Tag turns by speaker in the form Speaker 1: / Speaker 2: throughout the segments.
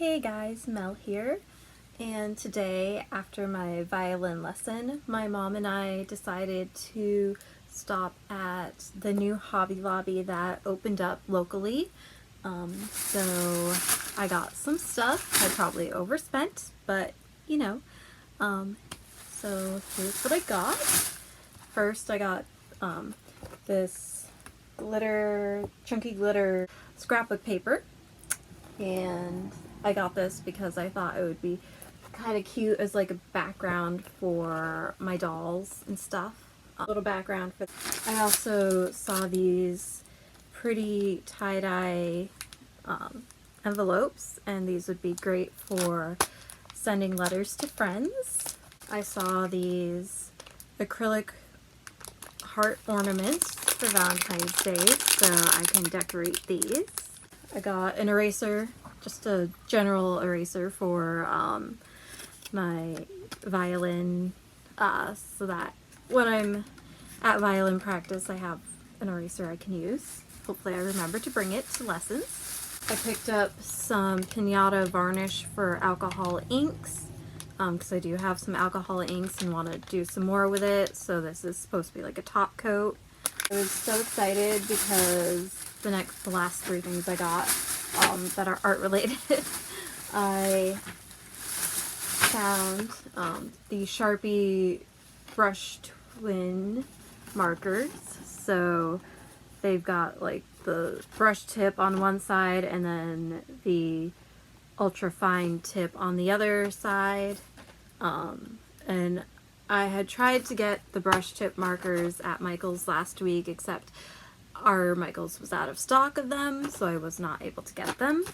Speaker 1: Hey guys, Mel here, and today after my violin lesson, my mom and I decided to stop at the new Hobby Lobby that opened up locally. So I got some stuff. I probably overspent, but you know. So here's what I got. First I got this chunky glitter scrapbook paper, and I got this because I thought it would be kind of cute as like a background for my dolls and stuff. A little background for. I also saw these pretty tie-dye envelopes, and these would be great for sending letters to friends. I saw these acrylic heart ornaments for Valentine's Day, so I can decorate these. I got an eraser, just a general eraser for my violin, so that when I'm at violin practice I have an eraser I can use. Hopefully I remember to bring it to lessons. I picked up some Pinata varnish for alcohol inks, because I do have some alcohol inks and want to do some more with it, so this is supposed to be like a top coat. I was so excited because the last three things I got that are art related. I found the Sharpie brush twin markers. So they've got like the brush tip on one side and then the ultra fine tip on the other side. And I had tried to get the brush tip markers at Michael's last week, except our Michael's was out of stock of them, so I was not able to get them.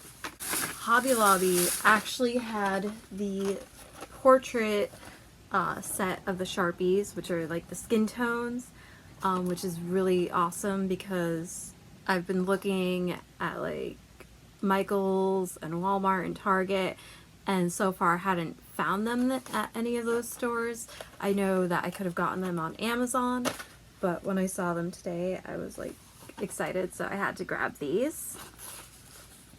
Speaker 1: Hobby Lobby actually had the portrait set of the Sharpies, which are like the skin tones, which is really awesome because I've been looking at like Michael's and Walmart and Target, and so far hadn't found them at any of those stores. I know that I could have gotten them on Amazon, but when I saw them today I was like excited, so I had to grab these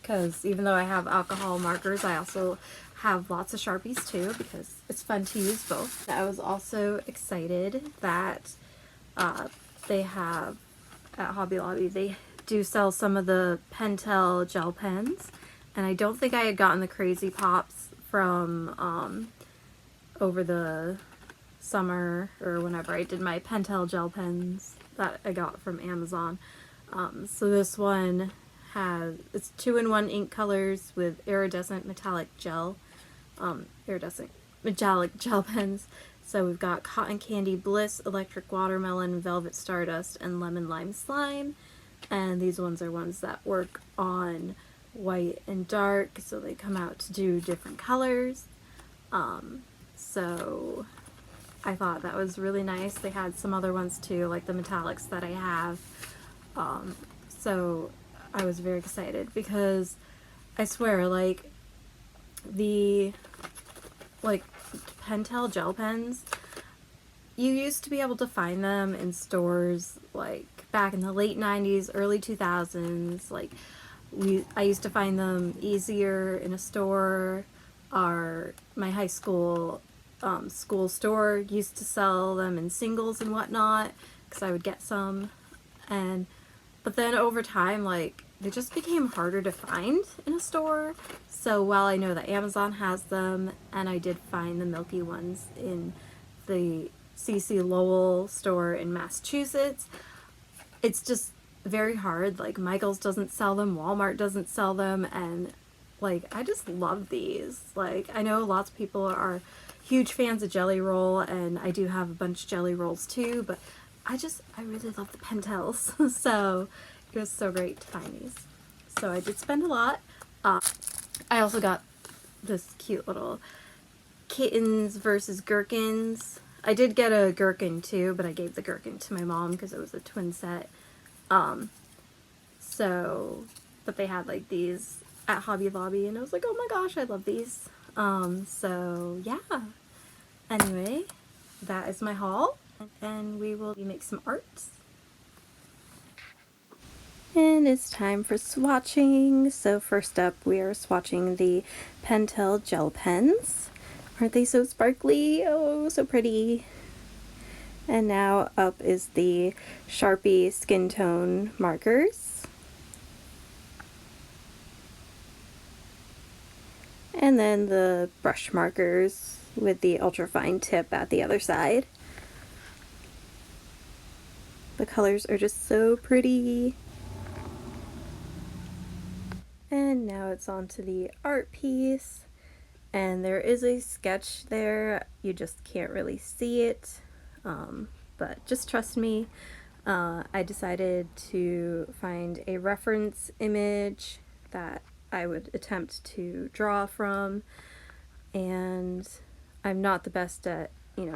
Speaker 1: because even though I have alcohol markers, I also have lots of Sharpies too because it's fun to use both. I was also excited that they have at Hobby Lobby, they do sell some of the Pentel gel pens, and I don't think I had gotten the Crazy Pops from over the summer or whenever I did my Pentel gel pens that I got from Amazon. So this one it's 2-in-1 ink colors with iridescent metallic gel pens. So we've got Cotton Candy Bliss, Electric Watermelon, Velvet Stardust, and Lemon Lime Slime. And these ones are ones that work on white and dark, so they come out to do different colors. So I thought that was really nice. They had some other ones too, like the metallics that I have. So I was very excited because I swear, like the Pentel gel pens, you used to be able to find them in stores like back in the late 90s, early 2000s. Like I used to find them easier in a store. My high school school store used to sell them in singles and whatnot because I would get some, but then over time, like, they just became harder to find in a store. So while I know that Amazon has them, and I did find the milky ones in the C.C. Lowell store in Massachusetts, it's just very hard. Like, Michael's doesn't sell them, Walmart doesn't sell them, and like, I just love these. Like, I know lots of people are huge fans of Jelly Roll, and I do have a bunch of Jelly Rolls too, but I really love the Pentels. So it was so great to find these. So I did spend a lot. I also got this cute little Kittens versus Gherkins. I did get a gherkin too, but I gave the gherkin to my mom because it was a twin set. But they had like these at Hobby Lobby, and I was like, oh my gosh, I love these. So yeah. Anyway, that is my haul, and we will make some arts. And it's time for swatching. So first up, we are swatching the Pentel gel pens. Aren't they so sparkly? Oh, so pretty. And now up is the Sharpie skin tone markers. And then the brush markers with the ultrafine tip at the other side. The colors are just so pretty. And now it's on to the art piece. And there is a sketch there. You just can't really see it. But just trust me. I decided to find a reference image that I would attempt to draw from. And I'm not the best at,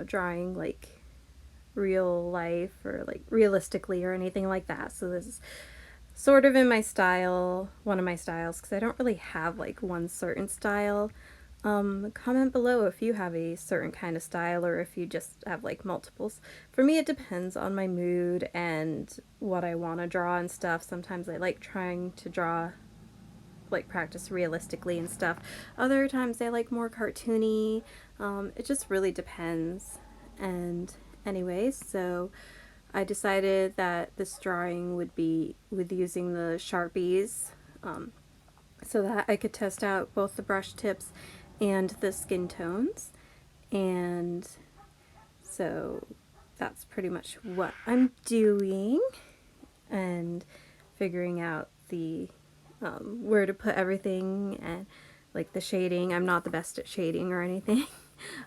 Speaker 1: drawing like real life or like realistically or anything like that. So this is sort of in my style, one of my styles, because I don't really have like one certain style. Comment below if you have a certain kind of style or if you just have like multiples. For me, it depends on my mood and what I want to draw and stuff. Sometimes I like trying to draw, like practice realistically and stuff. Other times I like more cartoony. It just really depends. And anyway, so I decided that this drawing would be with using the Sharpies, so that I could test out both the brush tips and the skin tones. And so that's pretty much what I'm doing, and figuring out the where to put everything and like the shading. I'm not the best at shading or anything.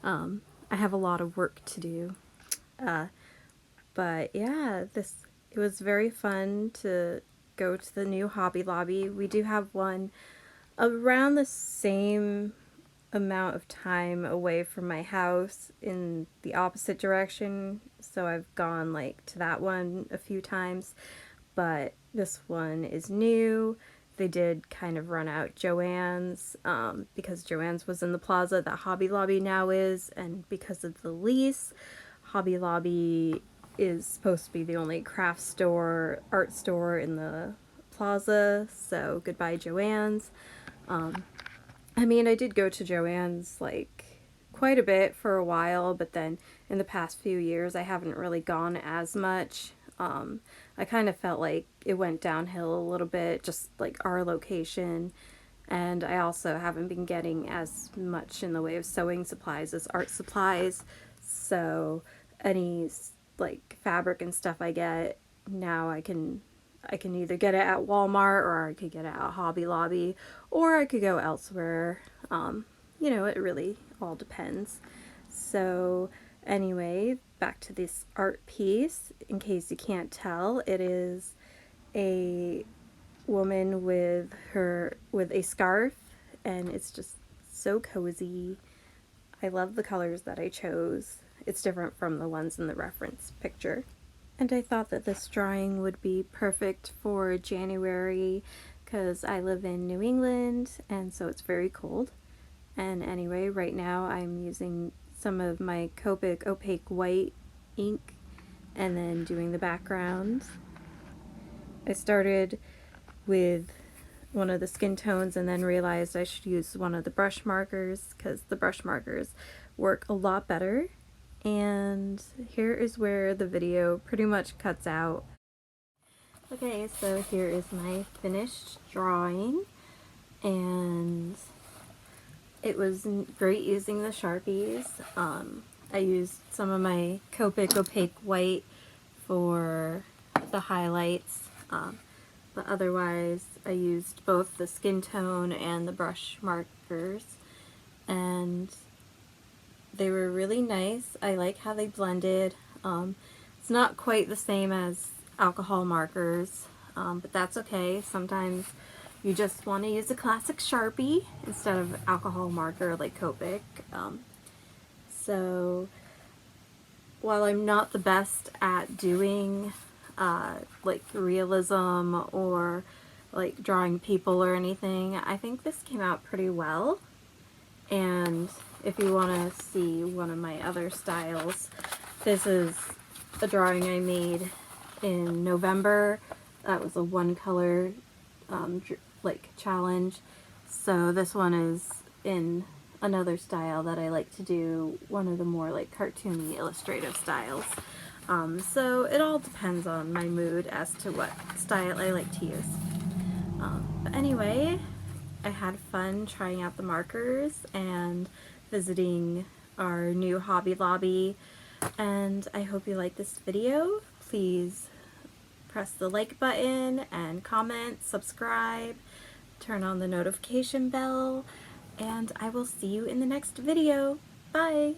Speaker 1: I have a lot of work to do. But yeah, it was very fun to go to the new Hobby Lobby. We do have one around the same amount of time away from my house in the opposite direction, so I've gone like to that one a few times, but this one is new. They did kind of run out Joann's, because Joann's was in the plaza that Hobby Lobby now is, and because of the lease, Hobby Lobby is supposed to be the only craft store, art store in the plaza, so goodbye Joann's. I mean, I did go to Joann's like quite a bit for a while, but then in the past few years I haven't really gone as much. I kind of felt like it went downhill a little bit, just like our location, and I also haven't been getting as much in the way of sewing supplies as art supplies, so any like fabric and stuff I get now, I can either get it at Walmart, or I could get it at Hobby Lobby, or I could go elsewhere. It really all depends. So anyway, back to this art piece. In case you can't tell, it is a woman with a scarf, and it's just so cozy. I love the colors that I chose. It's different from the ones in the reference picture. And I thought that this drawing would be perfect for January because I live in New England, and so it's very cold. And anyway, right now I'm using some of my Copic opaque white ink and then doing the background. I started with one of the skin tones and then realized I should use one of the brush markers because the brush markers work a lot better. And here is where the video pretty much cuts out. Okay, so here is my finished drawing, and it was great using the Sharpies. I used some of my Copic opaque white for the highlights, but otherwise I used both the skin tone and the brush markers, and they were really nice. I like how they blended. It's not quite the same as alcohol markers, but that's okay. Sometimes you just want to use a classic Sharpie instead of alcohol marker like Copic. So while I'm not the best at doing like realism or like drawing people or anything, I think this came out pretty well. And if you want to see one of my other styles, this is a drawing I made in November that was a one color like challenge. So this one is in another style that I like to do, one of the more like cartoony illustrative styles. So it all depends on my mood as to what style I like to use. But anyway, I had fun trying out the markers and visiting our new Hobby Lobby, and I hope you like this video. Please press the like button and comment, subscribe, turn on the notification bell, and I will see you in the next video. Bye!